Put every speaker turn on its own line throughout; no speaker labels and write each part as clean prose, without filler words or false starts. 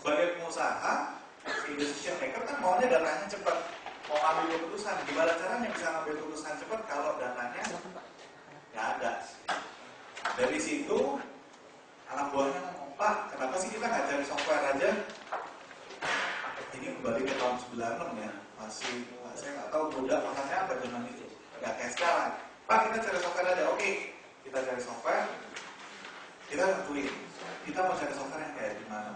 sebagai pengusaha, si decision maker kan maunya datanya cepat, mau ambil keputusan. Gimana caranya bisa ngambil keputusan cepat kalau datanya nggak ada? Dari situ anak buahnya ngomong, Pak, kenapa sih kita nggak cari software aja? Ini kembali ke tahun 96 ya, masih saya nggak tahu budak makannya apa zaman itu, nggak kayak sekarang. Pak, kita cari software aja. Oke, kita cari software, kita tentuin kita mau cari software yang kayak gimana.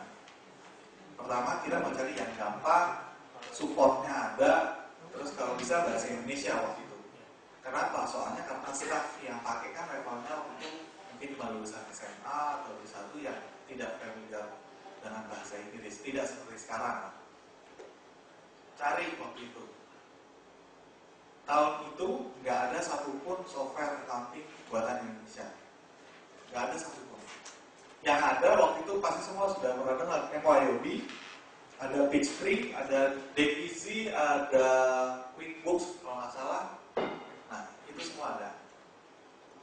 Pertama, kita mau cari yang gampang, supportnya ada, terus kalau bisa bahasa Indonesia waktu itu. Kenapa? Soalnya karena staff yang pakai kan levelnya waktu itu mungkin cuma lulusan SMA atau D1 yang tidak familiar dengan bahasa Inggris, tidak seperti sekarang. Cari waktu itu. Tahun itu nggak ada satupun software accounting buatan Indonesia, nggak ada satupun. Yang ada waktu itu pasti semua sudah pernah dengar MYOB, ada Peachtree, ada DeepEasy, ada QuickBooks kalau nggak salah. Nah, itu semua ada.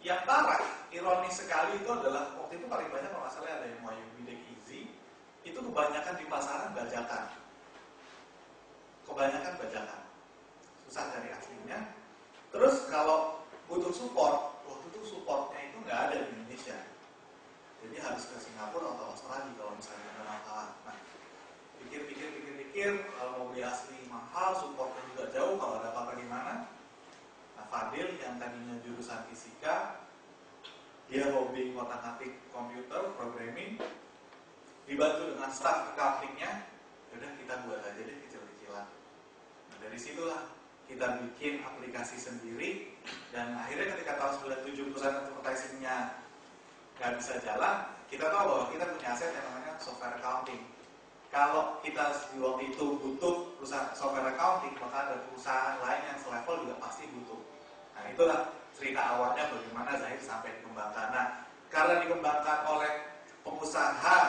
Yang parah, ironis sekali itu adalah waktu itu paling banyak kalau nggak salah ada MYOB, DeepEasy, itu kebanyakan di pasaran bajakan. Kebanyakan bajakan. Susah cari aslinya. Terus kalau butuh support, waktu itu supportnya itu nggak ada di Indonesia. Jadi harus ke Singapura atau Australia kalau misalnya ada masalah. Nah, pikir, kalau mau beli asli mahal, supportnya juga jauh, kalau ada apa-apa di mana. Nah, Fadil yang tadinya jurusan fisika, dia hobi ngotak-ngatik komputer, programming, dibantu dengan staff accounting-nya, udah kita buat aja deh kecil-kecilan. Nah, dari situlah kita bikin aplikasi sendiri, dan akhirnya ketika tahun 97 perusahaan advertising-nya nggak bisa jalan, kita tahu bahwa kita punya aset yang namanya software accounting. Kalau kita di waktu itu butuh perusahaan software accounting, maka ada perusahaan lain yang selevel juga pasti butuh. Nah, itulah cerita awalnya bagaimana Zahid sampai dikembangkan. Nah, karena dikembangkan oleh pengusaha,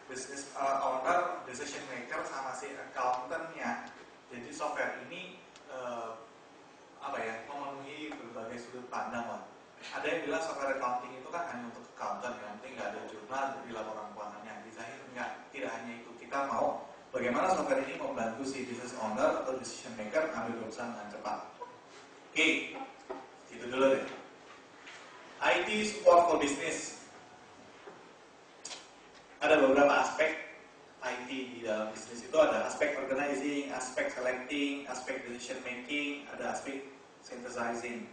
business owner, decision maker, sama si accountant-nya, jadi software ini memenuhi berbagai sudut pandang lah. Ada yang bilang software accounting itu kan hanya untuk accountant, yang penting nggak ada jurnal, jadi laporan keuangannya. Di Zahid enggak, tidak hanya itu. Kita mau bagaimana software ini membantu si business owner atau decision maker ambil keputusan dengan cepat. Oke, itu dulu deh. IT support for business. Ada beberapa aspek IT di dalam bisnis itu, ada aspek organizing, aspek selecting, aspek decision making, ada aspek synthesizing.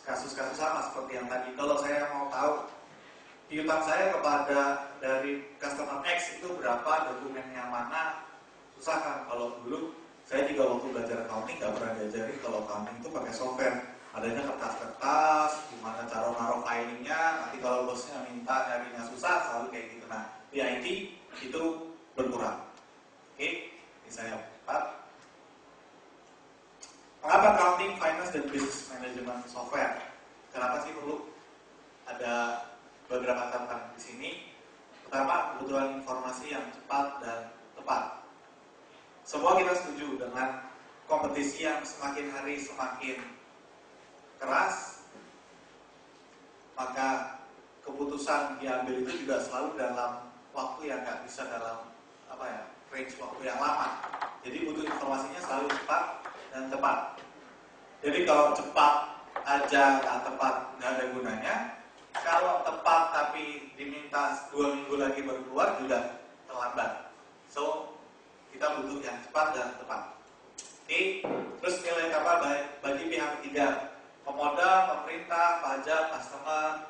Kasus-kasus sama seperti yang tadi. Kalau saya mau tahu piutang saya kepada dari customer X itu berapa, dokumen yang mana, susah kan. Kalau dulu saya juga waktu belajar accounting nggak pernah diajari kalau accounting itu pakai software. Adanya kertas-kertas, gimana cara naruh filingnya, nanti kalau bosnya minta nyarinya susah, selalu kayak gitu. Nah, di IT itu berkurang. Oke, ini saya cepat. Mengapa accounting, finance, dan business management software? Kenapa sih perlu ada beberapa catatan di sini? Pertama, kebutuhan informasi yang cepat dan tepat. Semua kita setuju dengan kompetisi yang semakin hari semakin keras, maka keputusan diambil itu juga selalu dalam waktu yang nggak bisa dalam range waktu yang lama. Jadi butuh informasinya selalu cepat dan tepat. Jadi kalau cepat aja nggak tepat nggak ada gunanya. Kalau tepat tapi diminta 2 minggu lagi baru keluar juga terlambat. So kita butuh yang cepat dan tepat. Oke, terus nilai apa bagi pihak ketiga, pemodal, pemerintah, pajak, customer,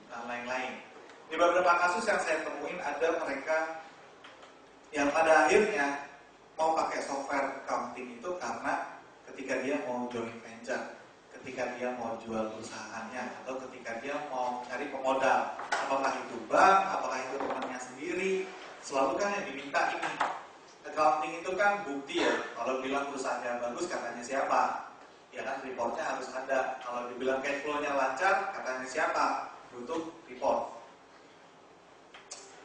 dan lain-lain. Di beberapa kasus yang saya temuin ada mereka yang pada akhirnya mau pakai software accounting itu karena ketika dia mau joint venture, ketika dia mau jual perusahaannya, atau ketika dia mau cari pemodal, apakah itu bank, apakah itu temannya sendiri, selalu kan yang diminta ini. Accounting itu kan bukti ya, kalau bilang perusahaannya bagus katanya siapa? Ya kan reportnya harus ada. Kalau dibilang cash flow-nya lancar, katanya siapa? Butuh report.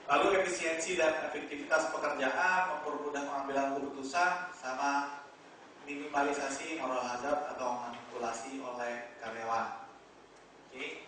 Lalu efisiensi dan efektivitas pekerjaan, mempermudah pengambilan keputusan, sama minimalisasi moral hazard atau manipulasi oleh karyawan. Oke.